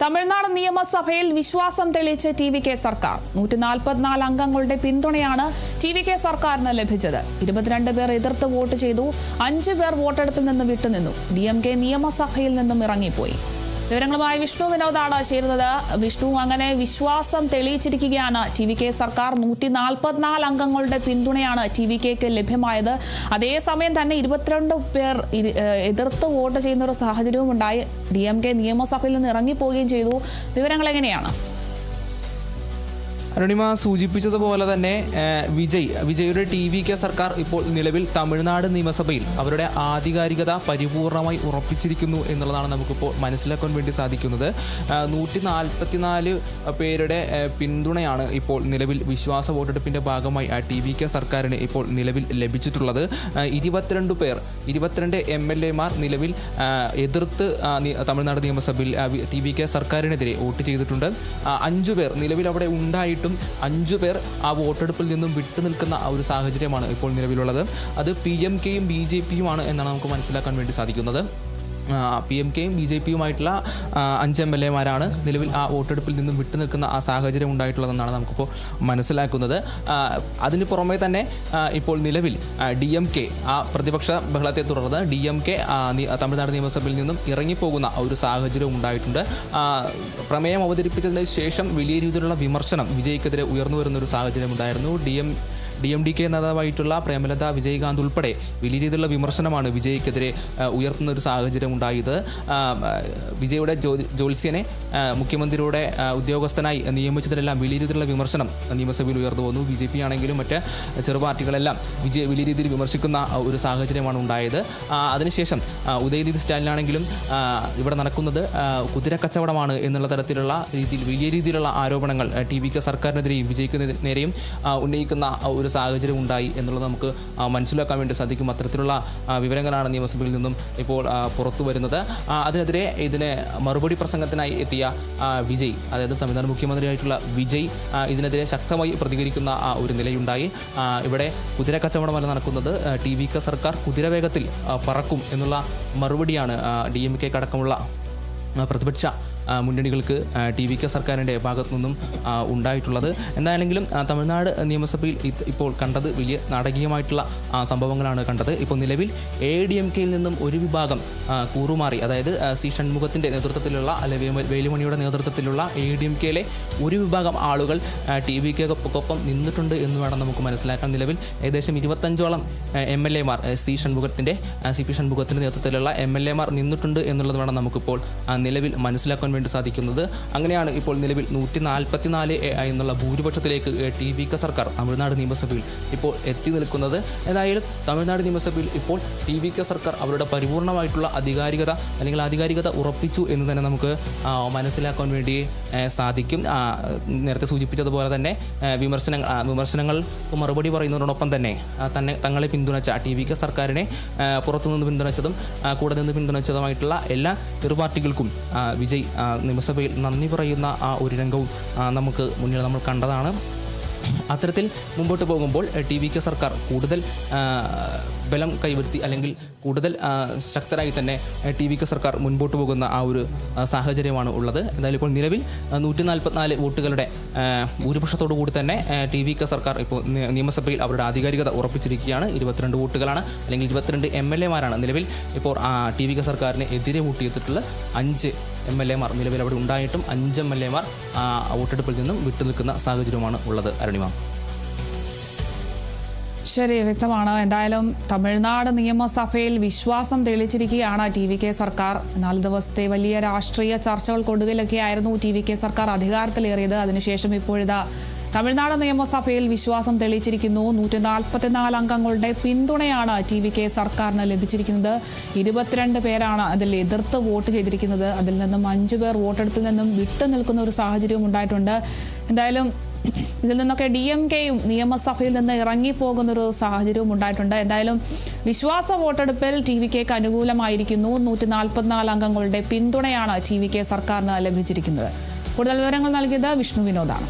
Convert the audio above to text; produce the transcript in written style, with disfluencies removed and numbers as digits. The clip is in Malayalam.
തമിഴ്നാട് നിയമസഭയിൽ വിശ്വാസം തെളിയിച്ച് ടി.വി.കെ സർക്കാർ 144 അംഗങ്ങളുടെ പിന്തുണയാണ് ടി.വി.കെ സർക്കാരിന് ലഭിച്ചത്. 22 പേർ എതിർത്ത് വോട്ട് ചെയ്തു, 5 പേർ വോട്ടെടുപ്പിൽ നിന്ന് വിട്ടുനിന്നു. ഡി.എം.കെ നിയമസഭയിൽ നിന്നും ഇറങ്ങിപ്പോയി. വിവരങ്ങളുമായി വിഷ്ണു വിനോദാണ് ചേരുന്നത്. വിഷ്ണു, അങ്ങനെ വിശ്വാസം തെളിയിച്ചിരിക്കുകയാണ് ടി.വി.കെ സർക്കാർ. 144 അംഗങ്ങളുടെ പിന്തുണയാണ് ടി.വി.കെക്ക് ലഭ്യമായത്. അതേസമയം തന്നെ 22 പേർ എതിർത്ത് വോട്ട് ചെയ്യുന്ന ഒരു സാഹചര്യവും ഉണ്ടായി. ഡി.എം.കെ നിയമസഭയിൽ നിന്ന് ഇറങ്ങിപ്പോവുകയും ചെയ്തു. വിവരങ്ങൾ എങ്ങനെയാണ്? അരുണിമ സൂചിപ്പിച്ചതുപോലെ തന്നെ വിജയുടെ ടി.വി.കെ സർക്കാർ ഇപ്പോൾ നിലവിൽ തമിഴ്നാട് നിയമസഭയിൽ അവരുടെ ആധികാരികത പരിപൂർണമായി ഉറപ്പിച്ചിരിക്കുന്നു എന്നുള്ളതാണ് നമുക്കിപ്പോൾ മനസ്സിലാക്കാൻ വേണ്ടി സാധിക്കുന്നത്. 144 പേരുടെ പിന്തുണയാണ് ഇപ്പോൾ നിലവിൽ വിശ്വാസ വോട്ടെടുപ്പിൻ്റെ ഭാഗമായി ടി.വി.കെ സർക്കാരിന് ഇപ്പോൾ നിലവിൽ ലഭിച്ചിട്ടുള്ളത്. 22 എം.എൽ.എമാർ നിലവിൽ എതിർത്ത് തമിഴ്നാട് നിയമസഭയിൽ ടി.വി.കെ സർക്കാരിനെതിരെ വോട്ട് ചെയ്തിട്ടുണ്ട്. 5 പേർ നിലവിൽ അവിടെ ഉണ്ടായിട്ട് 5 പേർ ആ വോട്ടെടുപ്പിൽ നിന്നും വിട്ടുനിൽക്കുന്ന ഒരു സാഹചര്യമാണ് ഇപ്പോൾ നിലവിലുള്ളത്. അത് PMKയും BJPയുമാണ് എന്നാണ് നമുക്ക് മനസ്സിലാക്കാൻ വേണ്ടി സാധിക്കുന്നത്. PMKയും BJPയുമായിട്ടുള്ള 5 എം.എൽ.എമാരാണ് നിലവിൽ ആ വോട്ടെടുപ്പിൽ നിന്നും വിട്ടുനിൽക്കുന്ന ആ സാഹചര്യം ഉണ്ടായിട്ടുള്ളതെന്നാണ് നമുക്കിപ്പോൾ മനസ്സിലാക്കുന്നത്. അതിന് പുറമെ തന്നെ ഇപ്പോൾ നിലവിൽ DMK ആ പ്രതിപക്ഷ ബഹളത്തെ തുടർന്ന് DMK തമിഴ്നാട് നിയമസഭയിൽ നിന്നും ഇറങ്ങിപ്പോകുന്ന ഒരു സാഹചര്യം ഉണ്ടായിട്ടുണ്ട്. പ്രമേയം അവതരിപ്പിച്ചതിന് ശേഷം വലിയ രീതിയിലുള്ള വിമർശനം വിജയ്ക്കെതിരെ ഉയർന്നു വരുന്നൊരു സാഹചര്യം ഉണ്ടായിരുന്നു. DMDK നേതാവായിട്ടുള്ള പ്രേമലത വിജയകാന്ത് ഉൾപ്പെടെ വലിയ രീതിയിലുള്ള വിമർശനമാണ് വിജയ്ക്കെതിരെ ഉയർത്തുന്ന ഒരു സാഹചര്യം ഉണ്ടായത്. വിജയുടെ ജോത്സ്യനെ മുഖ്യമന്ത്രിയുടെ ഉദ്യോഗസ്ഥനായി നിയമിച്ചതിലെല്ലാം വലിയ രീതിയിലുള്ള വിമർശനം നിയമസഭയിൽ ഉയർന്നു വന്നു. BJP ആണെങ്കിലും മറ്റ് ചെറു പാർട്ടികളെല്ലാം വലിയ രീതിയിൽ വിമർശിക്കുന്ന ഒരു സാഹചര്യമാണ് ഉണ്ടായത്. അതിനുശേഷം ഉദയനിധി സ്റ്റാലിനാണെങ്കിലും ഇവിടെ നടക്കുന്നത് കുതിരക്കച്ചവടമാണ് എന്നുള്ള തരത്തിലുള്ള വലിയ രീതിയിലുള്ള ആരോപണങ്ങൾ ടി.വി.കെ സർക്കാരിനെതിരെയും വിജയ്ക്ക് നേരെയും ഉന്നയിക്കുന്ന ഒരു സാഹചര്യം ഉണ്ടായി എന്നുള്ളത് നമുക്ക് മനസ്സിലാക്കാൻ വേണ്ടി സാധിക്കും. അത്തരത്തിലുള്ള വിവരങ്ങളാണ് നിയമസഭയിൽ നിന്നും ഇപ്പോൾ പുറത്തു വരുന്നത്. അതിനെതിരെ ഇതിന് മറുപടി പ്രസംഗത്തിനായി എത്തിയ വിജയ്, അതായത് തമിഴ്നാട് മുഖ്യമന്ത്രിയായിട്ടുള്ള വിജയ് ഇതിനെതിരെ ശക്തമായി പ്രതികരിക്കുന്ന ഒരു നിലയുണ്ടായി. ഇവിടെ കുതിരക്കച്ചവടമല്ല നടക്കുന്നത്, ടി.വി.കെ സർക്കാർ കുതിരവേഗത്തിൽ പറക്കും എന്നുള്ള മറുപടിയാണ് DMK അടക്കമുള്ള പ്രതിപക്ഷ മുന്നണികൾക്ക് ടി.വി.കെ സർക്കാരിൻ്റെ ഭാഗത്തു നിന്നും ഉണ്ടായിട്ടുള്ളത്. എന്തായാലെങ്കിലും തമിഴ്നാട് നിയമസഭയിൽ ഇപ്പോൾ കണ്ടത് വലിയ നാടകീയമായിട്ടുള്ള സംഭവങ്ങളാണ് കണ്ടത്. ഇപ്പോൾ നിലവിൽ ADMKയിൽ നിന്നും ഒരു വിഭാഗം കൂറുമാറി, അതായത് C ഷൺമുഖത്തിൻ്റെ നേതൃത്വത്തിലുള്ള അല്ലെങ്കിൽ വേലുമണിയുടെ നേതൃത്വത്തിലുള്ള ADMKയിലെ ഒരു വിഭാഗം ആളുകൾ ടി.വി.കെക്കൊപ്പം നിന്നിട്ടുണ്ട് എന്ന് വേണം നമുക്ക് മനസ്സിലാക്കാൻ. നിലവിൽ ഏകദേശം 25ഓളം എം.എൽ.എമാർ C ഷൺമുഖത്തിൻ്റെ CP ഷൺമുഖത്തിൻ്റെ നേതൃത്വത്തിലുള്ള എം.എൽ.എമാർ നിന്നിട്ടുണ്ട് എന്നുള്ളത് വേണം നമുക്കിപ്പോൾ നിലവിൽ മനസ്സിലാക്കാൻ വേണ്ടി സാധിക്കുന്നത്. അങ്ങനെയാണ് ഇപ്പോൾ നിലവിൽ 144 എന്നുള്ള ഭൂരിപക്ഷത്തിലേക്ക് ടി.വി.കെ സർക്കാർ തമിഴ്നാട് നിയമസഭയിൽ ഇപ്പോൾ എത്തി നിൽക്കുന്നത്. ഏതായാലും തമിഴ്നാട് നിയമസഭയിൽ ഇപ്പോൾ ടി.വി.കെ സർക്കാർ അവരുടെ പരിപൂർണമായിട്ടുള്ള ആധികാരികത ഉറപ്പിച്ചു എന്ന് തന്നെ നമുക്ക് മനസ്സിലാക്കാൻ വേണ്ടി സാധിക്കും. നേരത്തെ സൂചിപ്പിച്ചതുപോലെ തന്നെ വിമർശനങ്ങൾക്ക് മറുപടി പറയുന്നതിനോടൊപ്പം തന്നെ തങ്ങളെ പിന്തുണച്ച ടി.വി.കെ സർക്കാരിനെ പുറത്തുനിന്ന് പിന്തുണച്ചതും കൂടെ നിന്ന് പിന്തുണച്ചതുമായിട്ടുള്ള എല്ലാ ചെറുപാർട്ടികൾക്കും വിജയ് നിയമസഭയിൽ നന്ദി പറയുന്ന ആ ഒരു രംഗവും നമുക്ക് മുന്നിൽ നമ്മൾ കണ്ടതാണ്. അത്തരത്തിൽ മുമ്പോട്ട് പോകുമ്പോൾ ടി.വി.കെ സർക്കാർ കൂടുതൽ ബലം കൈവരുത്തി അല്ലെങ്കിൽ കൂടുതൽ ശക്തരായി തന്നെ ടി.വി.കെ സർക്കാർ മുൻപോട്ട് പോകുന്ന ആ ഒരു സാഹചര്യമാണ് ഉള്ളത്. എന്തായാലും ഇപ്പോൾ നിലവിൽ 144 വോട്ടുകളുടെ ഭൂരിപക്ഷത്തോടു കൂടി തന്നെ ടി.വി.കെ സർക്കാർ ഇപ്പോൾ നിയമസഭയിൽ അവരുടെ ആധികാരികത ഉറപ്പിച്ചിരിക്കുകയാണ്. 22 വോട്ടുകളാണ് അല്ലെങ്കിൽ 22 എം.എൽ.എമാരാണ് നിലവിൽ ഇപ്പോൾ ടി.വി.കെ സർക്കാരിന് എതിരെ വോട്ട് ചെയ്തിട്ടുള്ള 5 എം.എൽ.എമാർ നിലവിൽ അവിടെ ഉണ്ടായിട്ടും 5 എം.എൽ.എമാർ വോട്ടെടുപ്പിൽ നിന്നും വിട്ടുനിൽക്കുന്ന സാഹചര്യമാണ് ഉള്ളത്. അരുണിമ, ശരി, വ്യക്തമാണ്. എന്തായാലും തമിഴ്നാട് നിയമസഭയിൽ വിശ്വാസം തെളിയിച്ചിരിക്കുകയാണ് ടി.വി.കെ സർക്കാർ. 4 ദിവസത്തെ വലിയ രാഷ്ട്രീയ ചർച്ചകൾക്കൊടുവിലൊക്കെ ആയിരുന്നു ടി.വി.കെ സർക്കാർ അധികാരത്തിലേറിയത്. അതിനുശേഷം ഇപ്പോഴിതാ തമിഴ്നാട് നിയമസഭയിൽ വിശ്വാസം തെളിയിച്ചിരിക്കുന്നു. 144 അംഗങ്ങളുടെ പിന്തുണയാണ് ടി.വി.കെ സർക്കാരിന് ലഭിച്ചിരിക്കുന്നത്. 22 പേരാണ് അതിൽ എതിർത്ത് വോട്ട് ചെയ്തിരിക്കുന്നത്. അതിൽ നിന്നും 5 പേർ വോട്ടെടുപ്പിൽ നിന്നും വിട്ടുനിൽക്കുന്ന ഒരു സാഹചര്യവും ഉണ്ടായിട്ടുണ്ട്. എന്തായാലും ഇതിൽ നിന്നൊക്കെ DMKയും നിയമസഭയിൽ നിന്ന് ഇറങ്ങിപ്പോകുന്നൊരു സാഹചര്യവും ഉണ്ടായിട്ടുണ്ട്. എന്തായാലും വിശ്വാസ വോട്ടെടുപ്പിൽ ടി.വി.കെക്ക് അനുകൂലമായിരിക്കുന്നു. 144 അംഗങ്ങളുടെ പിന്തുണയാണ് ടി.വി.കെ സർക്കാരിന് ലഭിച്ചിരിക്കുന്നത്. കൂടുതൽ വിവരങ്ങൾ നൽകിയത് വിഷ്ണു വിനോദാണ്.